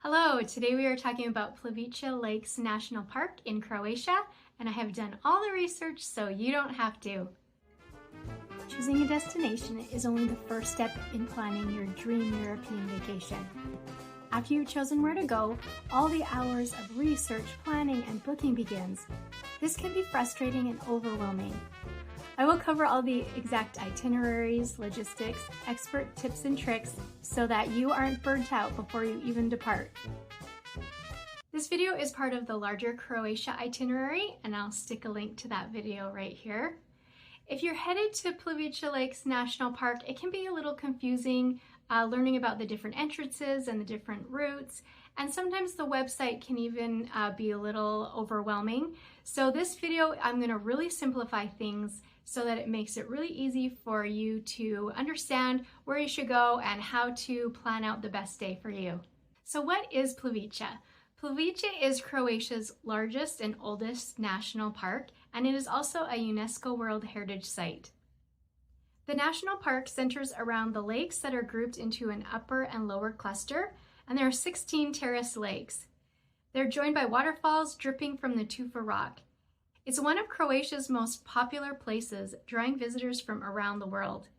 Hello, today we are talking about Plitvice Lakes National Park in Croatia, and I have done all the research so you don't have to. Choosing a destination is only the first step in planning your dream European vacation. After you've chosen where to go, all the hours of research, planning, and booking begins. This can be frustrating and overwhelming. I will cover all the exact itineraries, logistics, expert tips and tricks so that you aren't burnt out before you even depart. This video is part of the larger Croatia itinerary, and I'll stick a link to that video right here. If you're headed to Plitvice Lakes National Park, it can be a little confusing learning about the different entrances and the different routes, and sometimes the website can even be a little overwhelming. So this video, I'm going to really simplify things so that it makes it really easy for you to understand where you should go and how to plan out the best day for you. So what is Plitvice? Plitvice is Croatia's largest and oldest national park, and it is also a UNESCO World Heritage Site. The national park centers around the lakes that are grouped into an upper and lower cluster, and there are 16 terraced lakes. They're joined by waterfalls dripping from the tufa rock. It's one of Croatia's most popular places, drawing visitors from around the world.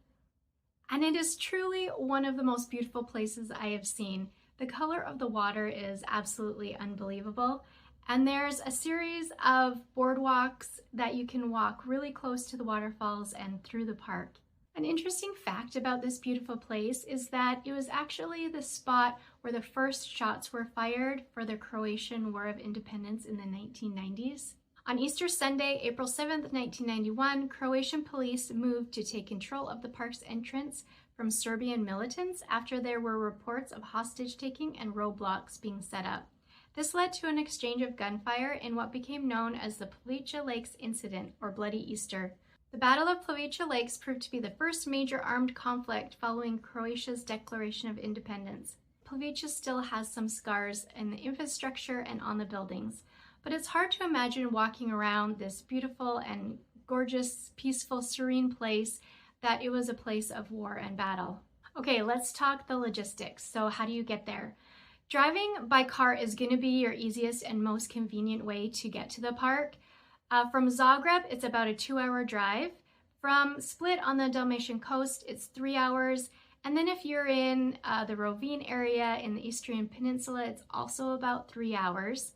And it is truly one of the most beautiful places I have seen. The color of the water is absolutely unbelievable. And there's a series of boardwalks that you can walk really close to the waterfalls and through the park. An interesting fact about this beautiful place is that it was actually the spot where the first shots were fired for the Croatian War of Independence in the 1990s. On Easter Sunday, April 7th, 1991, Croatian police moved to take control of the park's entrance from Serbian militants after there were reports of hostage-taking and roadblocks being set up. This led to an exchange of gunfire in what became known as the Plitvice Lakes Incident, or Bloody Easter. The Battle of Plitvice Lakes proved to be the first major armed conflict following Croatia's declaration of independence. Plitvice still has some scars in the infrastructure and on the buildings, but it's hard to imagine walking around this beautiful and gorgeous, peaceful, serene place that it was a place of war and battle. Okay, let's talk the logistics. So how do you get there? Driving by car is going to be your easiest and most convenient way to get to the park. From Zagreb, it's about a 2-hour drive. From Split on the Dalmatian coast, it's 3 hours. And then if you're in the Rovine area in the Istrian Peninsula, it's also about 3 hours.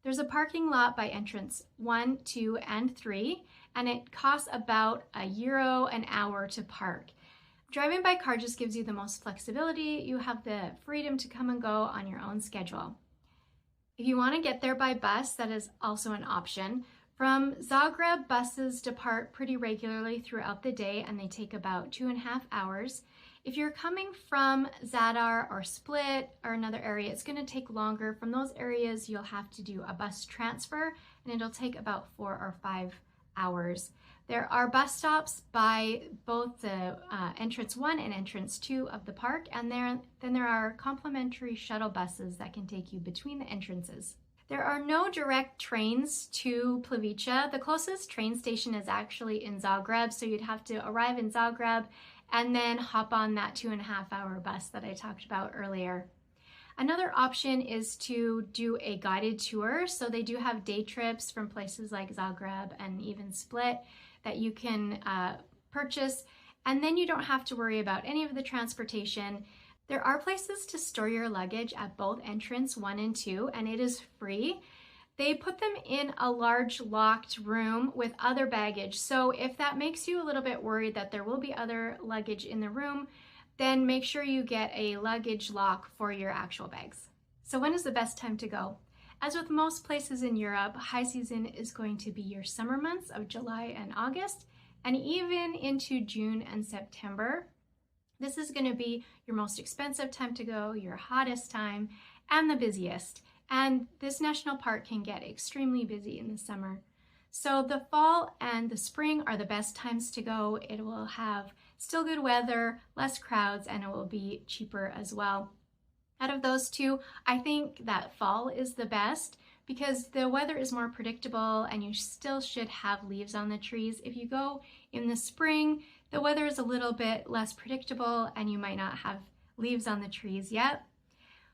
There's a parking lot by entrance 1, 2, and 3, and it costs about €1 an hour to park. Driving by car just gives you the most flexibility. You have the freedom to come and go on your own schedule. If you want to get there by bus, that is also an option. From Zagreb, buses depart pretty regularly throughout the day, and they take about 2.5 hours. If you're coming from Zadar or Split or another area, it's going to take longer. From those areas, you'll have to do a bus transfer, and it'll take about 4 or 5 hours. There are bus stops by both the entrance 1 and entrance 2 of the park, and then there are complimentary shuttle buses that can take you between the entrances. There are no direct trains to Plitvice. The closest train station is actually in Zagreb, so you'd have to arrive in Zagreb and then hop on that 2.5-hour bus that I talked about earlier. Another option is to do a guided tour. So they do have day trips from places like Zagreb and even Split that you can purchase, and then you don't have to worry about any of the transportation. There are places to store your luggage at both entrance 1 and 2, and it is free. They put them in a large locked room with other baggage. So if that makes you a little bit worried that there will be other luggage in the room, then make sure you get a luggage lock for your actual bags. So when is the best time to go? As with most places in Europe, high season is going to be your summer months of July and August, and even into June and September. This is going to be your most expensive time to go, your hottest time, and the busiest. And this national park can get extremely busy in the summer. So the fall and the spring are the best times to go. It will have still good weather, less crowds, and it will be cheaper as well. Out of those two, I think that fall is the best because the weather is more predictable and you still should have leaves on the trees. If you go in the spring, the weather is a little bit less predictable and you might not have leaves on the trees yet.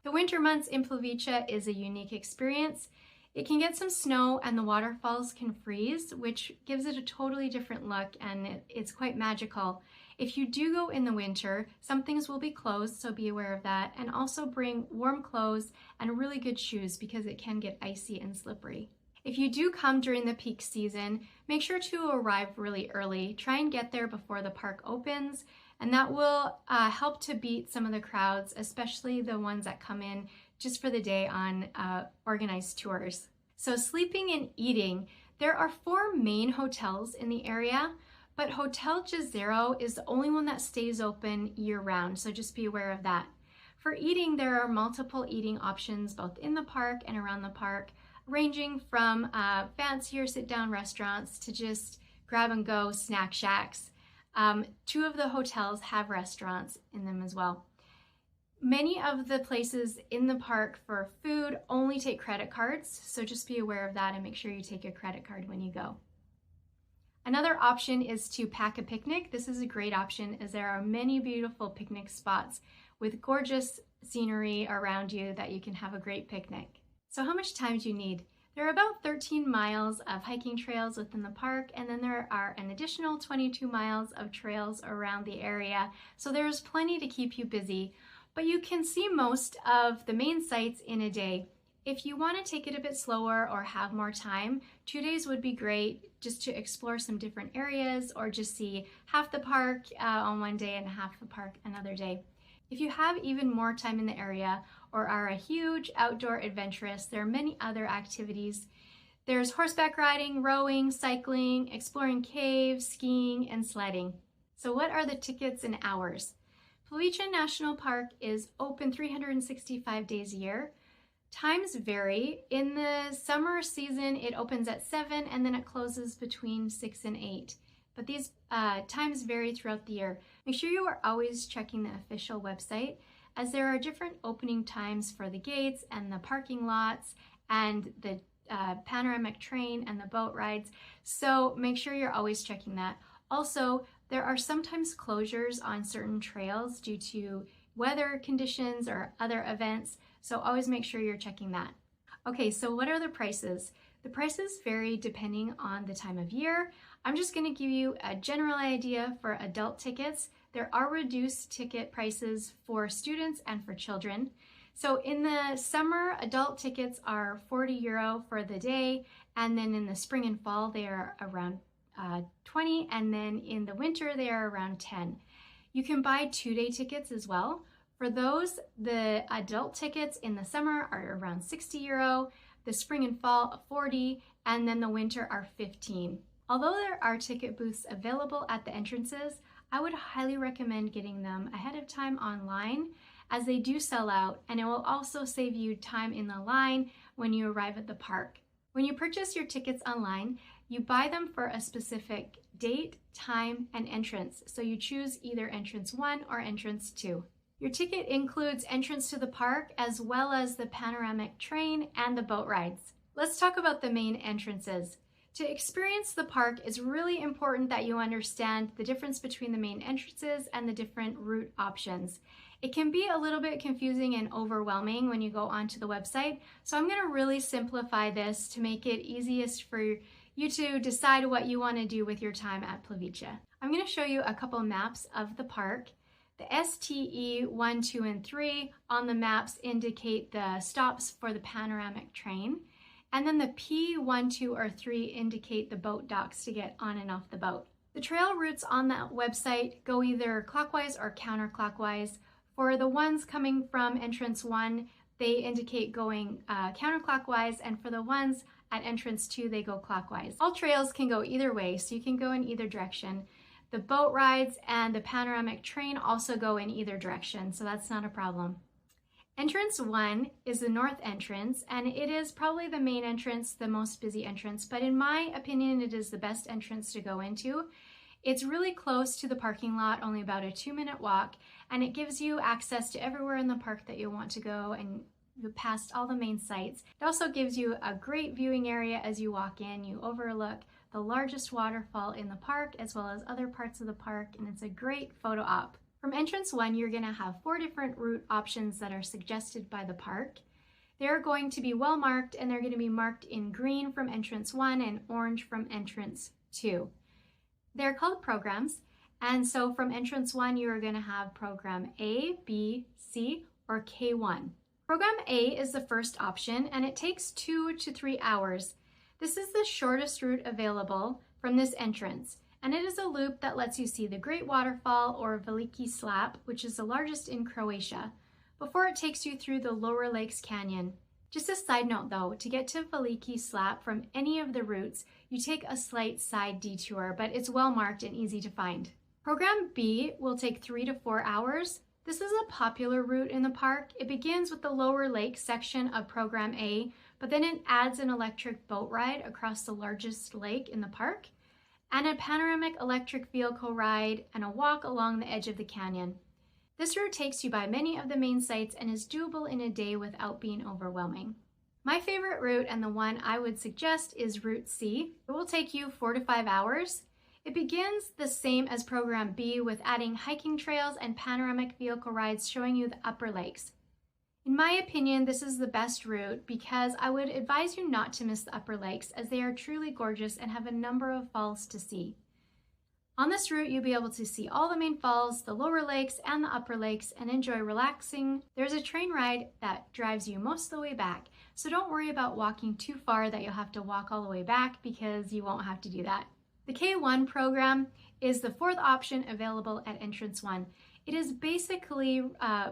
The winter months in Plitvice is a unique experience. It can get some snow and the waterfalls can freeze, which gives it a totally different look, and it's quite magical. If you do go in the winter, some things will be closed, so be aware of that, and also bring warm clothes and really good shoes because it can get icy and slippery. If you do come during the peak season, make sure to arrive really early. Try and get there before the park opens, and that will help to beat some of the crowds, especially the ones that come in just for the day on organized tours. So sleeping and eating, there are 4 main hotels in the area, but Hotel Jezero is the only one that stays open year-round, so just be aware of that. For eating, there are multiple eating options both in the park and around the park, ranging from fancier sit-down restaurants to just grab-and-go snack shacks. 2 of the hotels have restaurants in them as well. Many of the places in the park for food only take credit cards, so just be aware of that and make sure you take a credit card when you go. Another option is to pack a picnic. This is a great option as there are many beautiful picnic spots with gorgeous scenery around you that you can have a great picnic. So how much time do you need? There are about 13 miles of hiking trails within the park, and then there are an additional 22 miles of trails around the area, so there's plenty to keep you busy. But you can see most of the main sites in a day. If you want to take it a bit slower or have more time, 2 days would be great just to explore some different areas or just see half the park on one day and half the park another day. If you have even more time in the area or are a huge outdoor adventurous, there are many other activities. There's horseback riding, rowing, cycling, exploring caves, skiing, and sledding. So what are the tickets and hours? Plitvice National Park is open 365 days a year. Times vary. In the summer season, it opens at 7 and then it closes between 6 and 8. But these times vary throughout the year. Make sure you are always checking the official website as there are different opening times for the gates and the parking lots and the panoramic train and the boat rides. So make sure you're always checking that. Also, there are sometimes closures on certain trails due to weather conditions or other events, so always make sure you're checking that. Okay, so what are the prices? The prices vary depending on the time of year. I'm just going to give you a general idea for adult tickets. There are reduced ticket prices for students and for children. So in the summer, adult tickets are €40 for the day, and then in the spring and fall, they are around 20, and then in the winter they are around 10. You can buy 2-day tickets as well. For those, the adult tickets in the summer are around €60, the spring and fall 40, and then the winter are 15. Although there are ticket booths available at the entrances, I would highly recommend getting them ahead of time online as they do sell out, and it will also save you time in the line when you arrive at the park. When you purchase your tickets online, you buy them for a specific date, time, and entrance. So you choose either entrance 1 or entrance 2. Your ticket includes entrance to the park as well as the panoramic train and the boat rides. Let's talk about the main entrances. To experience the park, it's really important that you understand the difference between the main entrances and the different route options. It can be a little bit confusing and overwhelming when you go onto the website, so I'm going to really simplify this to make it easiest for you to decide what you want to do with your time at Plitvice. I'm going to show you a couple maps of the park. The STE 1, 2, and 3 on the maps indicate the stops for the panoramic train. And then the P, 1, 2, or 3 indicate the boat docks to get on and off the boat. The trail routes on that website go either clockwise or counterclockwise. For the ones coming from entrance 1, they indicate going counterclockwise, and for the ones at entrance 2, they go clockwise. All trails can go either way, so you can go in either direction. The boat rides and the panoramic train also go in either direction, so that's not a problem. Entrance 1 is the north entrance, and it is probably the main entrance, the most busy entrance, but in my opinion, it is the best entrance to go into. It's really close to the parking lot, only about a 2-minute walk, and it gives you access to everywhere in the park that you want to go and past all the main sites. It also gives you a great viewing area as you walk in. You overlook the largest waterfall in the park as well as other parts of the park, and it's a great photo op. From entrance 1, you're going to have 4 different route options that are suggested by the park. They're going to be well marked, and they're going to be marked in green from entrance 1 and orange from entrance 2. They're called programs, and so from entrance 1, you're going to have program A, B, C, or K1. Program A is the first option, and it takes 2 to 3 hours. This is the shortest route available from this entrance, and it is a loop that lets you see the Great Waterfall, or Plitvice Lakes, which is the largest in Croatia, before it takes you through the Lower Lakes Canyon. Just a side note though, to get to Plitvice Lakes from any of the routes, you take a slight side detour, but it's well marked and easy to find. Program B will take 3 to 4 hours. This is a popular route in the park. It begins with the Lower Lake section of Program A, but then it adds an electric boat ride across the largest lake in the park, and a panoramic electric vehicle ride, and a walk along the edge of the canyon. This route takes you by many of the main sites and is doable in a day without being overwhelming. My favorite route, and the one I would suggest, is Route C. It will take you 4 to 5 hours. It begins the same as Program B, with adding hiking trails and panoramic vehicle rides showing you the upper lakes. In my opinion, this is the best route because I would advise you not to miss the upper lakes, as they are truly gorgeous and have a number of falls to see. On this route, you'll be able to see all the main falls, the lower lakes, and the upper lakes, and enjoy relaxing. There's a train ride that drives you most of the way back, so don't worry about walking too far that you'll have to walk all the way back, because you won't have to do that. The K1 program is the 4th option available at entrance 1. It is basically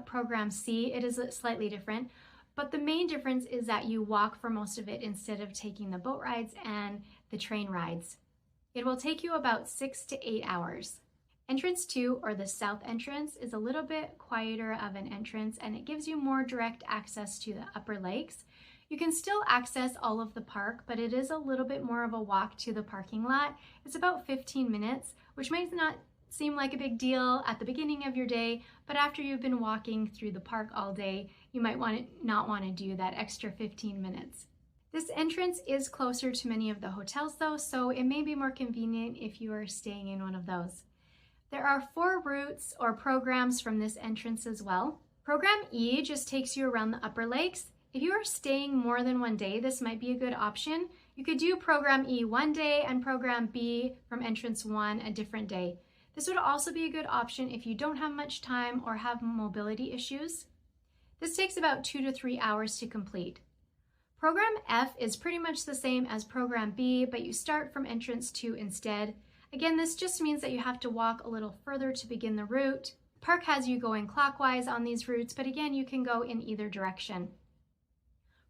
Program C. It is slightly different, but the main difference is that you walk for most of it instead of taking the boat rides and the train rides. It will take you about 6 to 8 hours. Entrance 2, or the south entrance, is a little bit quieter of an entrance, and it gives you more direct access to the upper lakes. You can still access all of the park, but it is a little bit more of a walk to the parking lot. It's about 15 minutes, which might not seem like a big deal at the beginning of your day, but after you've been walking through the park all day, you might not want to do that extra 15 minutes. This entrance is closer to many of the hotels though, so it may be more convenient if you are staying in one of those. There are 4 routes or programs from this entrance as well. Program E just takes you around the upper lakes. If you are staying more than one day, this might be a good option. You could do Program E one day and Program B from entrance 1 a different day. This would also be a good option if you don't have much time or have mobility issues. This takes about 2 to 3 hours to complete. Program F is pretty much the same as Program B, but you start from entrance 2 instead. Again, this just means that you have to walk a little further to begin the route. The park has you going clockwise on these routes, but again, you can go in either direction.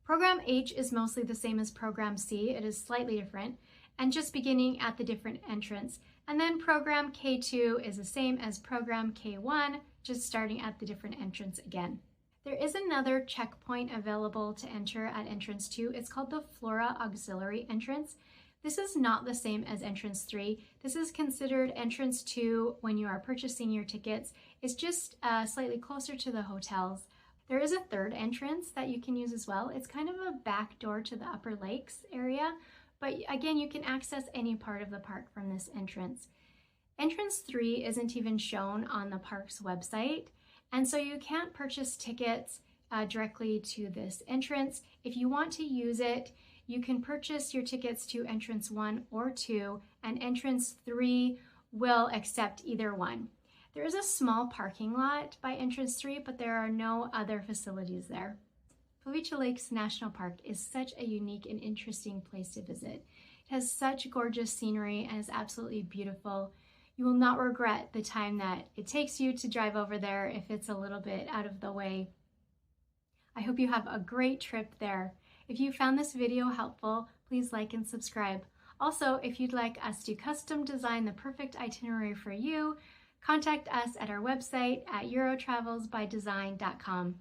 Program H is mostly the same as Program C. It is slightly different, and just beginning at the different entrance. And then Program K2 is the same as Program K1, just starting at the different entrance again. There is another checkpoint available to enter at entrance 2. It's called the Flora Auxiliary entrance. This is not the same as entrance 3. This is considered entrance 2 when you are purchasing your tickets. It's just slightly closer to the hotels. There is a 3rd entrance that you can use as well. It's kind of a back door to the Upper Lakes area, but again, you can access any part of the park from this entrance. Entrance 3 isn't even shown on the park's website, and so you can't purchase tickets directly to this entrance. If you want to use it, you can purchase your tickets to entrance 1 or 2, and entrance 3 will accept either one. There is a small parking lot by entrance 3, but there are no other facilities there. Plitvice Lakes National Park is such a unique and interesting place to visit. It has such gorgeous scenery and is absolutely beautiful. You will not regret the time that it takes you to drive over there if it's a little bit out of the way. I hope you have a great trip there. If you found this video helpful, please like and subscribe. Also, if you'd like us to custom design the perfect itinerary for you, contact us at our website at eurotravelsbydesign.com.